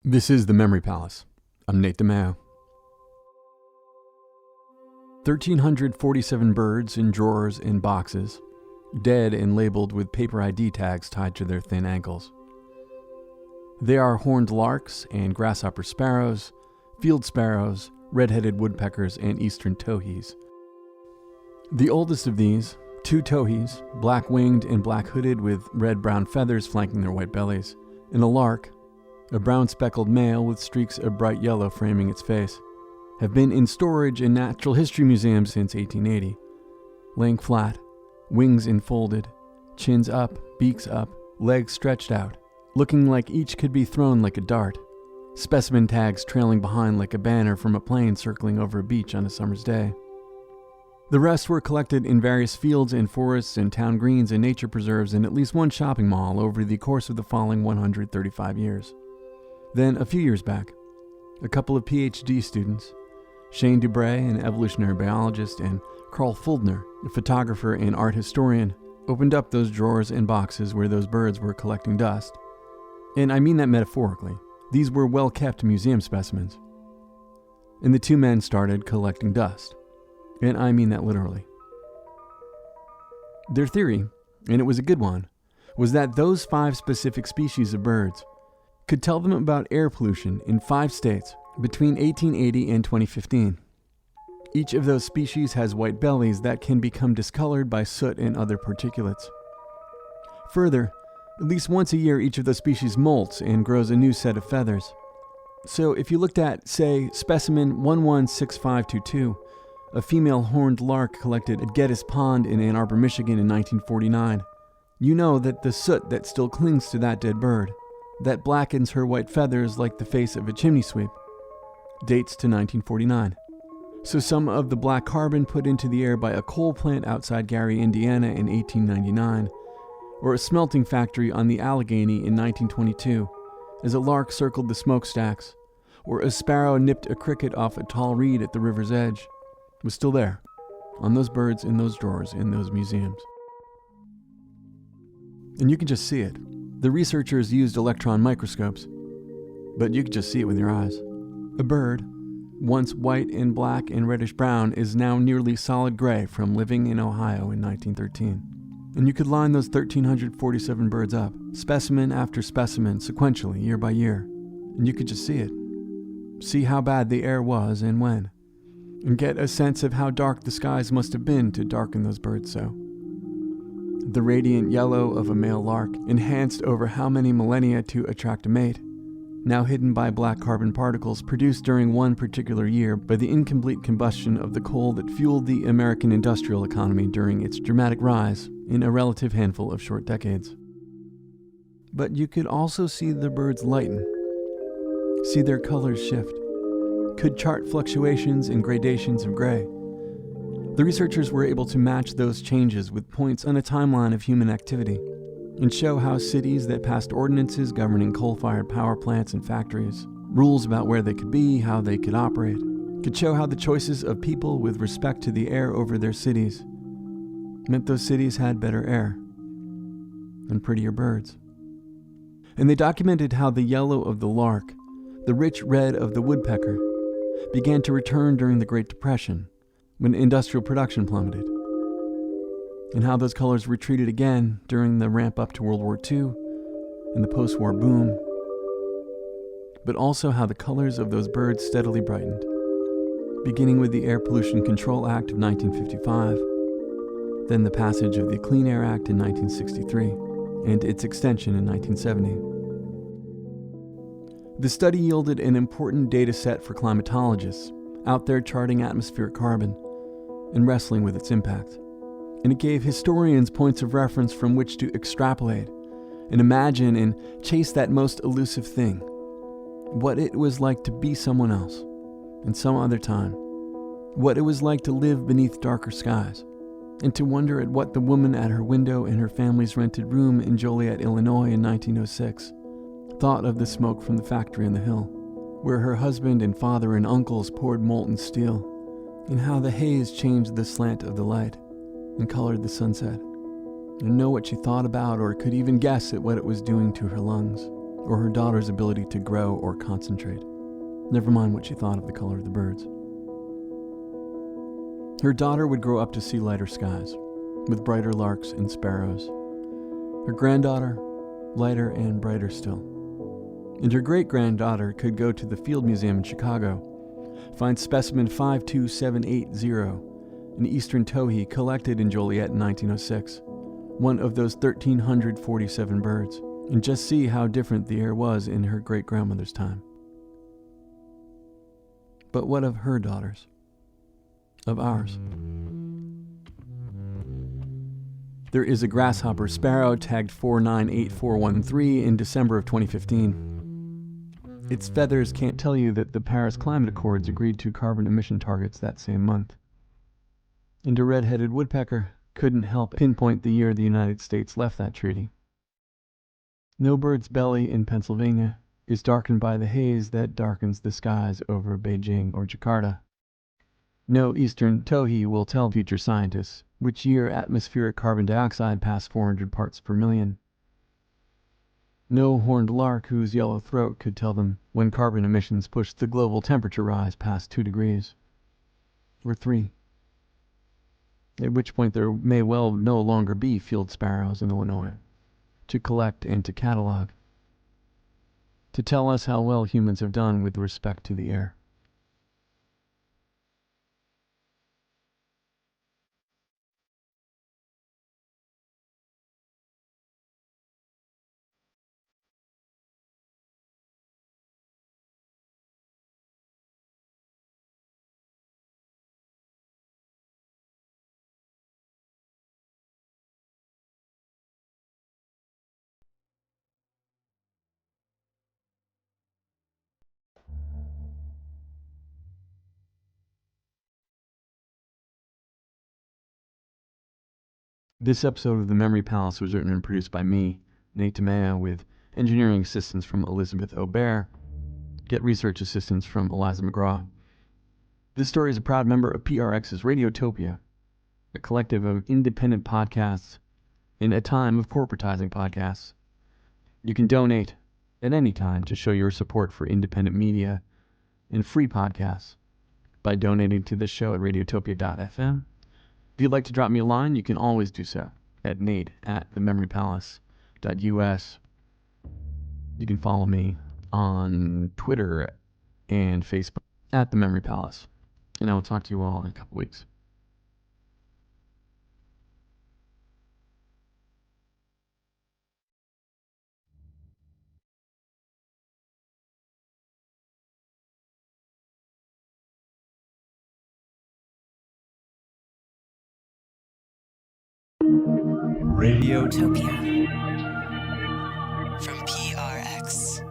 This is The Memory Palace. I'm Nate DiMeo. 1,347 birds in drawers and boxes, dead and labeled with paper ID tags tied to their thin ankles. They are horned larks and grasshopper sparrows, field sparrows, red-headed woodpeckers, and eastern towhees. The oldest of these, two towhees, black-winged and black-hooded with red-brown feathers flanking their white bellies, and a lark, a brown-speckled male with streaks of bright yellow framing its face, have been in storage in natural history museums since 1880, laying flat, wings enfolded, chins up, beaks up, legs stretched out, looking like each could be thrown like a dart, specimen tags trailing behind like a banner from a plane circling over a beach on a summer's day. The rest were collected in various fields and forests and town greens and nature preserves and at least one shopping mall over the course of the following 135 years. Then, a few years back, a couple of PhD students, Shane Dubray, an evolutionary biologist, and Carl Fuldner, a photographer and art historian, opened up those drawers and boxes where those birds were collecting dust. And I mean that metaphorically. These were well-kept museum specimens. And the two men started collecting dust. And I mean that literally. Their theory, and it was a good one, was that those 5 specific species of birds could tell them about air pollution in 5 states between 1880 and 2015. Each of those species has white bellies that can become discolored by soot and other particulates. Further, at least once a year each of those species molts and grows a new set of feathers. So if you looked at, say, specimen 116522, a female horned lark collected at Geddes Pond in Ann Arbor, Michigan in 1949, you know that the soot that still clings to that dead bird, that blackens her white feathers like the face of a chimney sweep, dates to 1949. So some of the black carbon put into the air by a coal plant outside Gary, Indiana in 1899, or a smelting factory on the Allegheny in 1922, as a lark circled the smokestacks, or a sparrow nipped a cricket off a tall reed at the river's edge, was still there, on those birds in those drawers in those museums. And you can just see it. The researchers used electron microscopes, but you can just see it with your eyes. A bird, once white and black and reddish-brown, is now nearly solid gray from living in Ohio in 1913. And you could line those 1,347 birds up, specimen after specimen, sequentially, year by year. And you could just see it. See how bad the air was and when. And get a sense of how dark the skies must have been to darken those birds so. The radiant yellow of a male lark, enhanced over how many millennia to attract a mate, now hidden by black carbon particles produced during one particular year by the incomplete combustion of the coal that fueled the American industrial economy during its dramatic rise in a relative handful of short decades. But you could also see the birds lighten, see their colors shift, could chart fluctuations and gradations of gray. The researchers were able to match those changes with points on a timeline of human activity and show how cities that passed ordinances governing coal-fired power plants and factories, rules about where they could be, how they could operate, could show how the choices of people with respect to the air over their cities meant those cities had better air and prettier birds. And they documented how the yellow of the lark, the rich red of the woodpecker, began to return during the Great Depression when industrial production plummeted, and how those colors retreated again during the ramp up to World War II and the post-war boom, but also how the colors of those birds steadily brightened, beginning with the Air Pollution Control Act of 1955, then the passage of the Clean Air Act in 1963, and its extension in 1970. The study yielded an important data set for climatologists out there charting atmospheric carbon and wrestling with its impact. And it gave historians points of reference from which to extrapolate and imagine and chase that most elusive thing, what it was like to be someone else in some other time, what it was like to live beneath darker skies, and to wonder at what the woman at her window in her family's rented room in Joliet, Illinois in 1906 thought of the smoke from the factory on the hill, where her husband and father and uncles poured molten steel, and how the haze changed the slant of the light and colored the sunset, and know what she thought about or could even guess at what it was doing to her lungs. or her daughter's ability to grow or concentrate. Never mind what she thought of the color of the birds. Her daughter would grow up to see lighter skies, with brighter larks and sparrows. Her granddaughter, lighter and brighter still. And her great-granddaughter could go to the Field Museum in Chicago, find specimen 52780, an eastern towhee collected in Joliet in 1906, one of those 1,347 birds, and just see how different the air was in her great-grandmother's time. But what of her daughters? Of ours? There is a grasshopper sparrow tagged 498413 in December of 2015. Its feathers can't tell you that the Paris Climate Accords agreed to carbon emission targets that same month. And a red-headed woodpecker couldn't help pinpoint the year the United States left that treaty. No bird's belly in Pennsylvania is darkened by the haze that darkens the skies over Beijing or Jakarta. No eastern towhee will tell future scientists which year atmospheric carbon dioxide passed 400 parts per million. No horned lark whose yellow throat could tell them when carbon emissions pushed the global temperature rise past 2 degrees. Or 3. At which point there may well no longer be field sparrows in Illinois to collect and to catalog, to tell us how well humans have done with respect to the air. This episode of The Memory Palace was written and produced by me, Nate DiMeo, with engineering assistance from Elizabeth Aubert. Get research assistance from Eliza McGraw. This story is a proud member of PRX's Radiotopia, a collective of independent podcasts in a time of corporatizing podcasts. You can donate at any time to show your support for independent media and free podcasts by donating to this show at radiotopia.fm. If you'd like to drop me a line, you can always do so at nate@thememorypalace.us. You can follow me on Twitter and Facebook at The Memory Palace. And I will talk to you all in a couple weeks. Radiotopia from PRX.